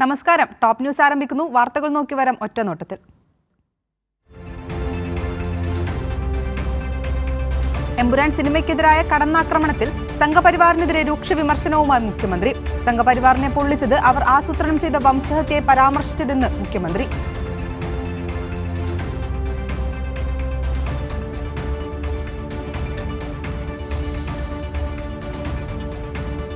നമസ്കാരം. Top news ആരംഭിക്കുന്നു. വാർത്തകൾ നോക്കി വരാം ഒറ്റനോട്ടത്തിൽ. എമ്പുരാൻ സിനിമയ്ക്കെതിരായ കടന്നാക്രമണത്തിൽ സംഘപരിവാറിനെതിരെ രൂക്ഷ വിമർശനവുമായി മുഖ്യമന്ത്രി. സംഘപരിവാറിനെ പൊള്ളിച്ചത് അവർ ആസൂത്രണം ചെയ്ത വംശഹത്യയെ പരാമർശിച്ചതെന്ന് മുഖ്യമന്ത്രി.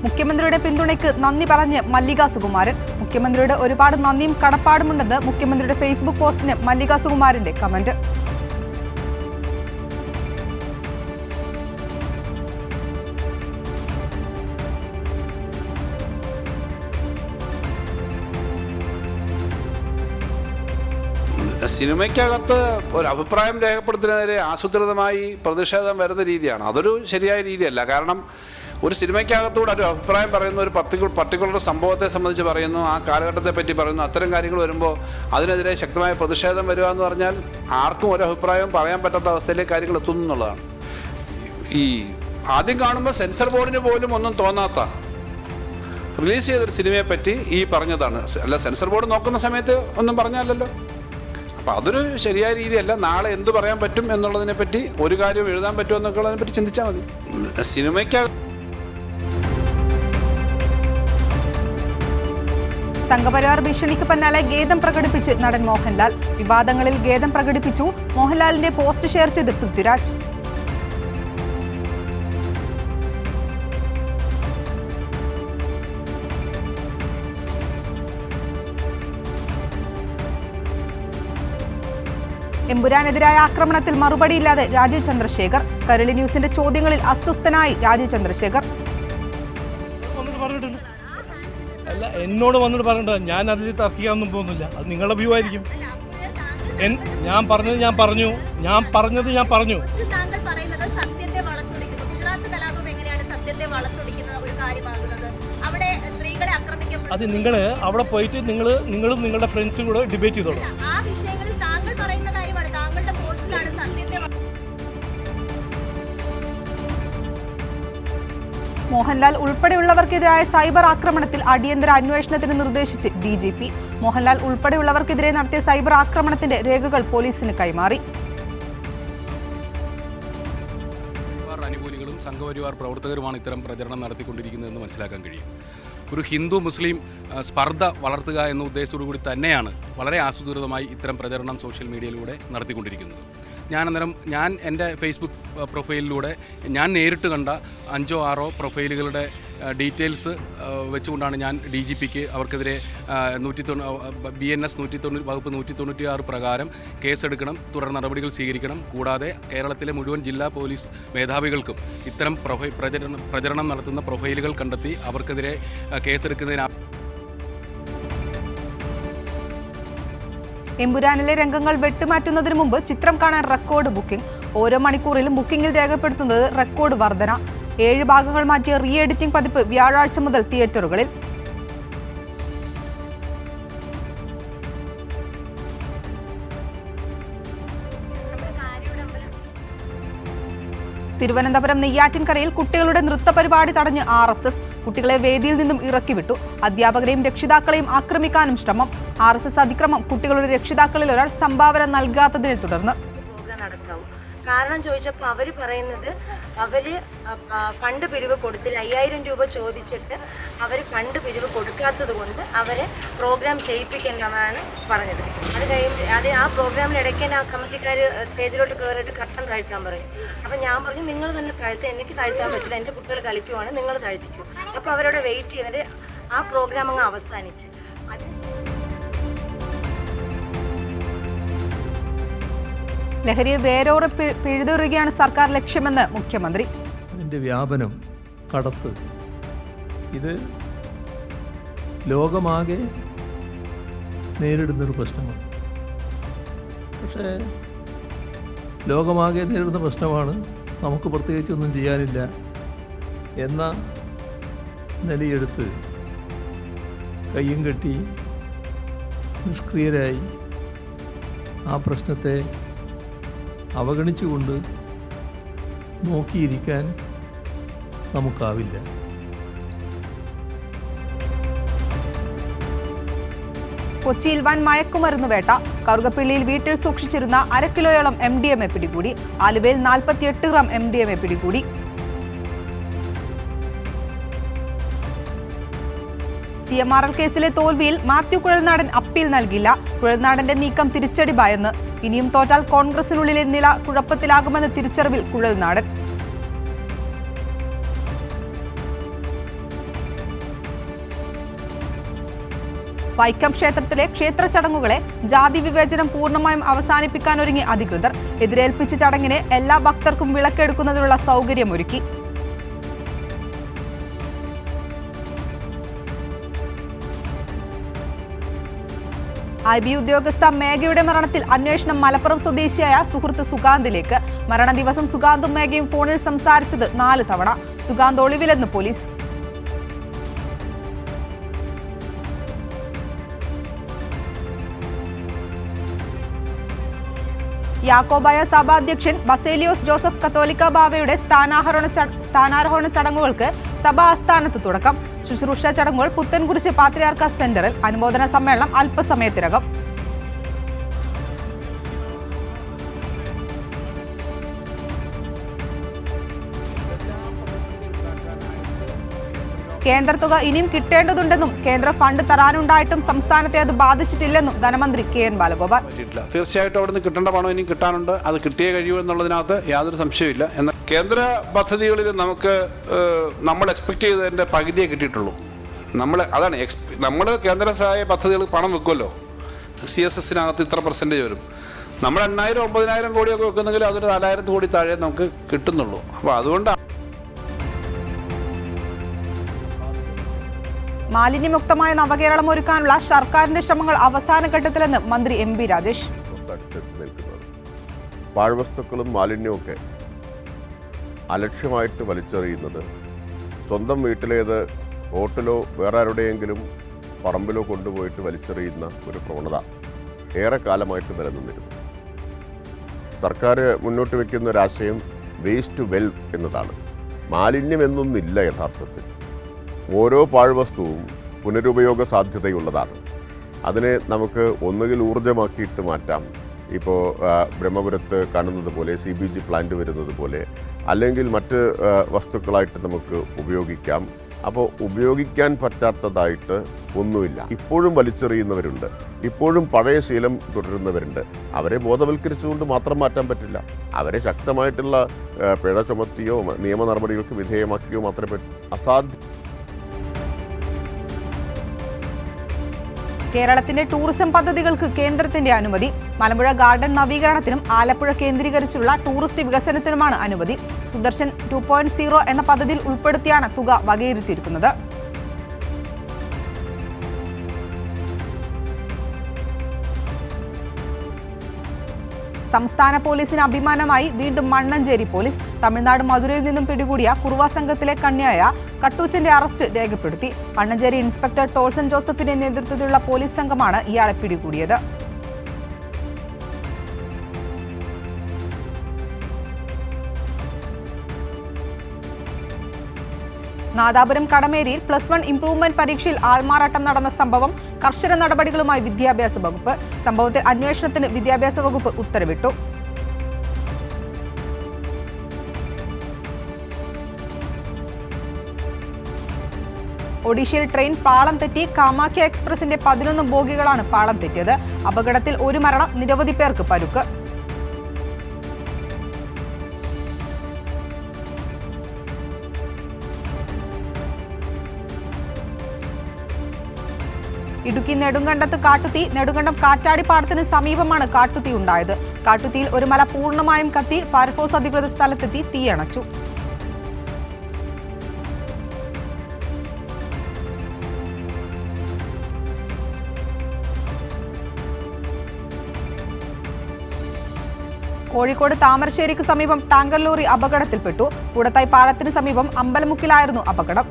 മുഖ്യമന്ത്രിയുടെ പിന്തുണയ്ക്ക് നന്ദി പറഞ്ഞ് മല്ലിക സുകുമാരൻ. മുഖ്യമന്ത്രിയുടെ ഒരുപാട് നന്ദിയും കടപ്പാടുമുണ്ടെന്ന് മുഖ്യമന്ത്രിയുടെ ഫേസ്ബുക്ക് പോസ്റ്റിന് മല്ലിക സുകുമാരന്റെ കമന്റ്. സിനിമയ്ക്കകത്ത് ഒരു അഭിപ്രായം രേഖപ്പെടുത്തുന്നതിന് ആസൂത്രിതമായി പ്രതിഷേധം വരുന്ന രീതിയാണ്. അതൊരു ശരിയായ രീതിയല്ല. കാരണം ഒരു സിനിമയ്ക്കകത്തൂടെ ഒരു അഭിപ്രായം പറയുന്ന ഒരു പർട്ടിക്കുലർ സംഭവത്തെ സംബന്ധിച്ച് പറയുന്നു, ആ കാലഘട്ടത്തെ പറ്റി പറയുന്നു. അത്തരം കാര്യങ്ങൾ വരുമ്പോൾ അതിനെതിരെ ശക്തമായ പ്രതിഷേധം വരിക എന്ന് പറഞ്ഞാൽ ആർക്കും ഒരു അഭിപ്രായവും പറയാൻ പറ്റാത്ത അവസ്ഥയിലേക്ക് കാര്യങ്ങൾ എത്തുന്നു എന്നുള്ളതാണ്. ഈ ആദ്യം കാണുമ്പോൾ സെൻസർ ബോർഡിന് പോലും ഒന്നും തോന്നാത്ത റിലീസ് ചെയ്തൊരു സിനിമയെ പറ്റി ഈ പറഞ്ഞതാണ്. അല്ല, സെൻസർ ബോർഡ് നോക്കുന്ന സമയത്ത് ഒന്നും പറഞ്ഞാലല്ലോ. അപ്പം അതൊരു ശരിയായ രീതിയല്ല. നാളെ എന്ത് പറയാൻ പറ്റും എന്നുള്ളതിനെ പറ്റി, ഒരു കാര്യം എഴുതാൻ പറ്റുമോ എന്നൊക്കെ പറ്റി ചിന്തിച്ചാൽ മതി. സിനിമയ്ക്ക് സംഘപരിവാർ ഭീഷണിക്ക് പിന്നാലെ ഖേദം പ്രകടിപ്പിച്ച് നടൻ മോഹൻലാൽ. വിവാദങ്ങളിൽ ഖേദം പ്രകടിപ്പിച്ചു. മോഹൻലാലിന്റെ പോസ്റ്റ് ഷെയർ ചെയ്ത് പൃഥ്വിരാജ്. എമ്പുരാനെതിരായ ആക്രമണത്തിൽ മറുപടിയില്ലാതെ രാജീവ് ചന്ദ്രശേഖർ. കരളി ന്യൂസിന്റെ ചോദ്യങ്ങളിൽ അസ്വസ്ഥനായി രാജീവ് ചന്ദ്രശേഖർ. അല്ല, എന്നോട് വന്നിട്ട് പറഞ്ഞിട്ട് ഞാൻ അതിൽ തർക്കിക്കാനൊന്നും പോകുന്നില്ല. അത് നിങ്ങളുടെ വ്യൂ ആയിരിക്കും. ഞാൻ പറഞ്ഞത് ഞാൻ പറഞ്ഞു. അത് നിങ്ങൾ അവിടെ പോയിട്ട് നിങ്ങളും നിങ്ങളുടെ ഫ്രണ്ട്സും കൂടെ ഡിബേറ്റ് ചെയ്തോളൂ. മോഹൻലാൽ ഉൾപ്പെടെയുള്ളവർക്കെതിരായ സൈബർ ആക്രമണത്തിൽ അടിയന്തര അന്വേഷണത്തിന് നിർദ്ദേശിച്ച് DGP. മോഹൻലാൽ ഉൾപ്പെടെയുള്ളവർക്കെതിരെ നടത്തിയ സൈബർ ആക്രമണത്തിന്റെ രേഖകൾ പോലീസിന് കൈമാറി. അനുകൂലികളും സംഘപരിവാർ പ്രവർത്തകരുമാണ് ഇത്തരം പ്രചരണം നടത്തിക്കൊണ്ടിരിക്കുന്നതെന്ന് മനസ്സിലാക്കാൻ കഴിയും. ഒരു ഹിന്ദു മുസ്ലിം സ്പർദ്ധ വളർത്തുക എന്ന ഉദ്ദേശത്തോടു കൂടി തന്നെയാണ് വളരെ ആസൂത്രിതമായി ഇത്തരം പ്രചരണം സോഷ്യൽ മീഡിയയിലൂടെ നടത്തിക്കൊണ്ടിരിക്കുന്നത്. ഞാൻ എൻ്റെ ഫേസ്ബുക്ക് പ്രൊഫൈലിലൂടെ ഞാൻ നേരിട്ട് കണ്ട 5-6 പ്രൊഫൈലുകളുടെ ഡീറ്റെയിൽസ് വെച്ചുകൊണ്ടാണ് ഞാൻ DGPക്ക് അവർക്കെതിരെ BNS വകുപ്പ് 196 പ്രകാരം കേസെടുക്കണം, തുടർ നടപടികൾ സ്വീകരിക്കണം. കൂടാതെ കേരളത്തിലെ മുഴുവൻ ജില്ലാ പോലീസ് മേധാവികൾക്കും ഇത്തരം പ്രചരണം നടത്തുന്ന പ്രൊഫൈലുകൾ കണ്ടെത്തി അവർക്കെതിരെ കേസെടുക്കുന്നതിന്. എമ്പുരാനിലെ രംഗങ്ങൾ വെട്ടുമാറ്റുന്നതിന് മുമ്പ് ചിത്രം കാണാൻ റെക്കോർഡ് ബുക്കിംഗ്. ഓരോ മണിക്കൂറിലും ബുക്കിംഗിൽ രേഖപ്പെടുത്തുന്നത് റെക്കോർഡ് വർധന. 7 ഭാഗങ്ങൾ മാറ്റിയ റീ എഡിറ്റിംഗ് പതിപ്പ് വ്യാഴാഴ്ച മുതൽ തിയേറ്ററുകളിൽ. തിരുവനന്തപുരം നെയ്യാറ്റിൻകരയിൽ കുട്ടികളുടെ നൃത്ത പരിപാടി തടഞ്ഞ് RSS. കുട്ടികളെ വേദിയിൽ നിന്നും ഇറക്കിവിട്ടു. അധ്യാപകരെയും രക്ഷിതാക്കളെയും ആക്രമിക്കാനും ശ്രമം. RSS അതിക്രമം കുട്ടികളുടെ രക്ഷിതാക്കളിൽ ഒരാൾ സംഭാവന നൽകാത്തതിനെ തുടർന്ന്. കാരണം ചോദിച്ചപ്പോൾ അവർ പറയുന്നത് അവർ ഫണ്ട് പിരിവ് കൊടുത്തില്ല. 5000 രൂപ ചോദിച്ചിട്ട് അവർ ഫണ്ട് പിരിവ് കൊടുക്കാത്തത് കൊണ്ട് അവരെ പ്രോഗ്രാം ചെയ്യിപ്പിക്കണമെന്നാണ് പറഞ്ഞത്. അത് കഴിയുമ്പോൾ ആ പ്രോഗ്രാമിനിടയ്ക്ക് തന്നെ ആ കമ്മിറ്റിക്കാർ സ്റ്റേജിലോട്ട് കയറിയിട്ട് കട്ടൻ താഴ്ത്താൻ പറയും. അപ്പം ഞാൻ പറഞ്ഞു, നിങ്ങൾ തന്നെ താഴ്ത്താൻ, എനിക്ക് താഴ്ത്താൻ പറ്റില്ല, എൻ്റെ കുട്ടികൾ കളിക്കുവാണ്, നിങ്ങൾ താഴ്ത്തിക്കും. അപ്പോൾ അവരോട് വെയിറ്റ് ചെയ്തിട്ട് ആ പ്രോഗ്രാം അങ്ങ് അവസാനിച്ച്. ലഹരിയെ വേരോടെ പിഴുതെറിയുകയാണ് സർക്കാർ ലക്ഷ്യമെന്ന് മുഖ്യമന്ത്രി. അതിൻ്റെ വ്യാപനം, കടത്ത്, ഇത് ലോകമാകെ നേരിടുന്നൊരു പ്രശ്നമാണ്. പക്ഷേ ലോകമാകെ നേരിടുന്ന പ്രശ്നമാണ്, നമുക്ക് പ്രത്യേകിച്ചൊന്നും ചെയ്യാനില്ല എന്ന നിലയെടുത്ത് കയ്യും കെട്ടി നിഷ്ക്രിയരായി ആ പ്രശ്നത്തെ അവഗണിച്ചുകൊണ്ട് നോക്കിയിരിക്കാൻ നമുക്കാവില്ല. കൊച്ചിയിൽ വൻ മയക്കുമരുന്ന് വേട്ട. കറുകപ്പള്ളിയിൽ വീട്ടിൽ സൂക്ഷിച്ചിരുന്ന 1/2 കിലോയോളം MDMA പിടികൂടി. ആലുവയിൽ 48 ഗ്രാം MDMA പിടികൂടി. CMRL കേസിലെ തോൽവിയിൽ മാത്യു കുഴൽനാടൻ അപ്പീൽ നൽകില്ല. കുഴൽനാടന്റെ നീക്കം തിരിച്ചടി ഭയന്ന്. ഇനിയും തോറ്റാൽ കോൺഗ്രസിനുള്ളിലെ നില കുഴപ്പത്തിലാകുമെന്ന തിരിച്ചറിവിൽ കുഴൽനാടൻ. വൈക്കം ക്ഷേത്രത്തിലെ ക്ഷേത്ര ചടങ്ങുകളെ ജാതി വിവേചനം പൂർണ്ണമായും അവസാനിപ്പിക്കാനൊരുങ്ങി അധികൃതർ. എതിരേൽപ്പിച്ച ചടങ്ങിന് എല്ലാ ഭക്തർക്കും വിളക്കെടുക്കുന്നതിനുള്ള സൗകര്യമൊരുക്കി. IB ഉദ്യോഗസ്ഥ മേഘയുടെ മരണത്തിൽ അന്വേഷണം മലപ്പുറം സ്വദേശിയായ സുഹൃത്ത് സുഗാന്തിലേക്ക്. മരണ ദിവസം സുഗാന്തും മേഘയും ഫോണിൽ സംസാരിച്ചത് 4 തവണ. സുഗാന്ത് ഒളിവിലെന്ന് പോലീസ്. യാക്കോബായ സഭാധ്യക്ഷൻ ബസേലിയോസ് ജോസഫ് കത്തോലിക്ക ബാവയുടെ സ്ഥാനാരോഹണ ചടങ്ങുകൾക്ക് സഭാ ആസ്ഥാനത്ത് തുടക്കം. ശുശ്രൂഷ ചടങ്ങുകൾ പുത്തൻകുരിശ് പാത്രിയാർക്ക സെന്ററിൽ. അനുമോദന സമ്മേളനം അല്പസമയത്തിനകം. കേന്ദ്ര തുക ഇനിയും കിട്ടേണ്ടതുണ്ടെന്നും കേന്ദ്ര ഫണ്ട് തരാനുണ്ടായിട്ടും സംസ്ഥാനത്തെ അത് ബാധിച്ചിട്ടില്ലെന്നും ധനമന്ത്രി KN ബാലഗോപാൽ. തീർച്ചയായിട്ടും അവിടുന്ന് കിട്ടേണ്ട പണം ഇനിയും കിട്ടാനുണ്ട്. അത് കിട്ടിയേ കഴിയൂ എന്നുള്ളതിനകത്ത് യാതൊരു സംശയമില്ല. എന്നാൽ കേന്ദ്ര പദ്ധതികളിൽ നമ്മൾ എക്സ്പെക്ട് ചെയ്തതിൻ്റെ പകുതിയേ കിട്ടിയിട്ടുള്ളൂ. നമ്മൾ കേന്ദ്ര സഹായ പദ്ധതികൾ പണം വെക്കുമല്ലോ. CSSനകത്ത് ഇത്ര % വരും. നമ്മൾ 8,000 9,000 കോടിയൊക്കെ വെക്കുന്നെങ്കിൽ അതൊരു 4,000 കോടി താഴെ നമുക്ക് കിട്ടുന്നുള്ളൂ. അപ്പോൾ അതുകൊണ്ട് മാലിന്യമുക്തമായ നവകേരളം ഒരുക്കാനുള്ള സർക്കാരിന്റെ ശ്രമങ്ങൾ അവസാന ഘട്ടത്തിലെന്ന് മന്ത്രി MB രാജേഷ്. പാഴ്വസ്തുക്കളും മാലിന്യവുമൊക്കെ അലക്ഷ്യമായിട്ട് വലിച്ചെറിയുന്നത്, സ്വന്തം വീട്ടിലേത് ഹോട്ടലോ വേറെ ആരുടെയെങ്കിലും പറമ്പിലോ കൊണ്ടുപോയിട്ട് വലിച്ചെറിയുന്ന ഒരു പ്രവണത ഏറെക്കാലമായിട്ട് നിലനിന്നിരുന്നു. സർക്കാർ മുന്നോട്ട് വയ്ക്കുന്ന ഒരാശയം വേസ്റ്റ് ടു വെൽത്ത് എന്നതാണ്. മാലിന്യം എന്നൊന്നില്ല യഥാർത്ഥത്തിൽ. ഓരോ പാഴ്വസ്തുവും പുനരുപയോഗ സാധ്യതയുള്ളതാണ്. അതിനെ നമുക്ക് ഒന്നുകിൽ ഊർജ്ജമാക്കിയിട്ട് മാറ്റാം. ഇപ്പോൾ ബ്രഹ്മപുരത്ത് കാണുന്നത് പോലെ CBG പ്ലാന്റ് വരുന്നത് പോലെ, അല്ലെങ്കിൽ മറ്റ് വസ്തുക്കളായിട്ട് നമുക്ക് ഉപയോഗിക്കാം. അപ്പോൾ ഉപയോഗിക്കാൻ പറ്റാത്തതായിട്ട് ഒന്നുമില്ല. ഇപ്പോഴും വലിച്ചെറിയുന്നവരുണ്ട്, ഇപ്പോഴും പഴയ ശീലം തുടരുന്നവരുണ്ട്. അവരെ ബോധവൽക്കരിച്ചുകൊണ്ട് മാത്രം മാറ്റാൻ പറ്റില്ല. അവരെ ശക്തമായിട്ടുള്ള പിഴ ചുമത്തിയോ നിയമ നടപടികൾക്ക് വിധേയമാക്കിയോ മാത്രമേ അസാധ്യം. കേരളത്തിന്റെ ടൂറിസം പദ്ധതികൾക്ക് കേന്ദ്രത്തിന്റെ അനുമതി. മലമ്പുഴ ഗാർഡൻ നവീകരണത്തിനും ആലപ്പുഴ കേന്ദ്രീകരിച്ചുള്ള ടൂറിസ്റ്റ് വികസനത്തിനുമാണ് അനുമതി. സുദർശൻ 2.0 എന്ന പദ്ധതിയിൽ ഉൾപ്പെടുത്തിയാണ് തുക വകയിരുത്തിയിരിക്കുന്നത്. സംസ്ഥാന പോലീസിന് അഭിമാനമായി വീണ്ടും മണ്ണഞ്ചേരി പോലീസ്. തമിഴ്നാട് മധുരയിൽ നിന്നും പിടികൂടിയ കുറുവ സംഘത്തിലെ കണ്ണിയായ കട്ടൂച്ചന്റെ അറസ്റ്റ് രേഖപ്പെടുത്തി. മണ്ണഞ്ചേരി ഇൻസ്പെക്ടർ ടോൾസൺ ജോസഫിന്റെ നേതൃത്വത്തിലുള്ള പോലീസ് സംഘമാണ് ഇയാളെ പിടികൂടിയത്. നാദാപുരം കടമേരിയിൽ +1 ഇംപ്രൂവ്മെന്റ് പരീക്ഷയിൽ ആൾമാറാട്ടം നടന്ന സംഭവം. കർശന നടപടികളുമായി വിദ്യാഭ്യാസ വകുപ്പ്. സംഭവത്തിൽ അന്വേഷണത്തിന് വിദ്യാഭ്യാസ വകുപ്പ് ഉത്തരവിട്ടു. ഒഡീഷയിൽ ട്രെയിൻ പാളം തെറ്റി. കാമാഖ്യ എക്സ്പ്രസിന്റെ 11 ബോഗികളാണ് പാളം തെറ്റിയത്. അപകടത്തിൽ 1 മരണം, നിരവധി പേർക്ക് പരുക്ക്. ഇടുക്കി നെടുങ്കണ്ടത്ത് കാട്ടുതീ. നെടുങ്കണ്ടം കാറ്റാടിപ്പാടത്തിന് സമീപമാണ് കാട്ടുതീ ഉണ്ടായത്. കാട്ടുതീയിൽ ഒരു മല പൂർണ്ണമായും കത്തി. ഫയർഫോഴ്സ് അധികൃതർ സ്ഥലത്തെത്തി തീയണച്ചു. കോഴിക്കോട് താമരശ്ശേരിക്ക് സമീപം ടാങ്കർ ലോറി അപകടത്തിൽപ്പെട്ടു. കൂടത്തായി പാലത്തിന് സമീപം അമ്പലമുക്കിലായിരുന്നു അപകടം.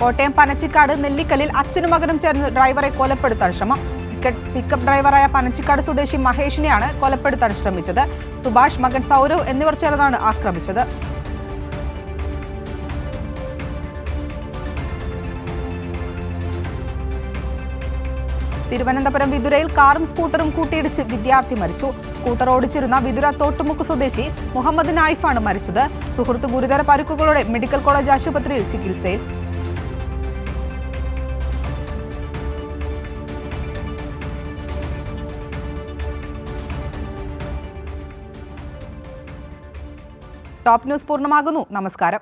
കോട്ടയം പനച്ചിക്കാട് നെല്ലിക്കലിൽ അച്ഛനും മകനും ചേർന്ന് ഡ്രൈവറെ കൊലപ്പെടുത്താൻ ശ്രമം. പിക്കപ്പ് ഡ്രൈവറായ പനച്ചിക്കാട് സ്വദേശി മഹേഷിനെയാണ് കൊലപ്പെടുത്താൻ ശ്രമിച്ചത്. സുഭാഷ്, മകൻ സൗരവ് എന്നിവർ ചേർന്നാണ് ആക്രമിച്ചത്. തിരുവനന്തപുരം വിതുരയിൽ കാറും സ്കൂട്ടറും കൂട്ടിയിടിച്ച് വിദ്യാർത്ഥി മരിച്ചു. സ്കൂട്ടർ ഓടിച്ചിരുന്ന വിതുര തോട്ടുമുക്ക് സ്വദേശി മുഹമ്മദ് നായിഫാണ് മരിച്ചത്. സുഹൃത്ത് ഗുരുതര പരുക്കുകളോടെ മെഡിക്കൽ കോളേജ് ആശുപത്രിയിൽ ചികിത്സയിൽ. ടോപ്പ് ന്യൂസ് പൂർണ്ണമാകുന്നു. നമസ്കാരം.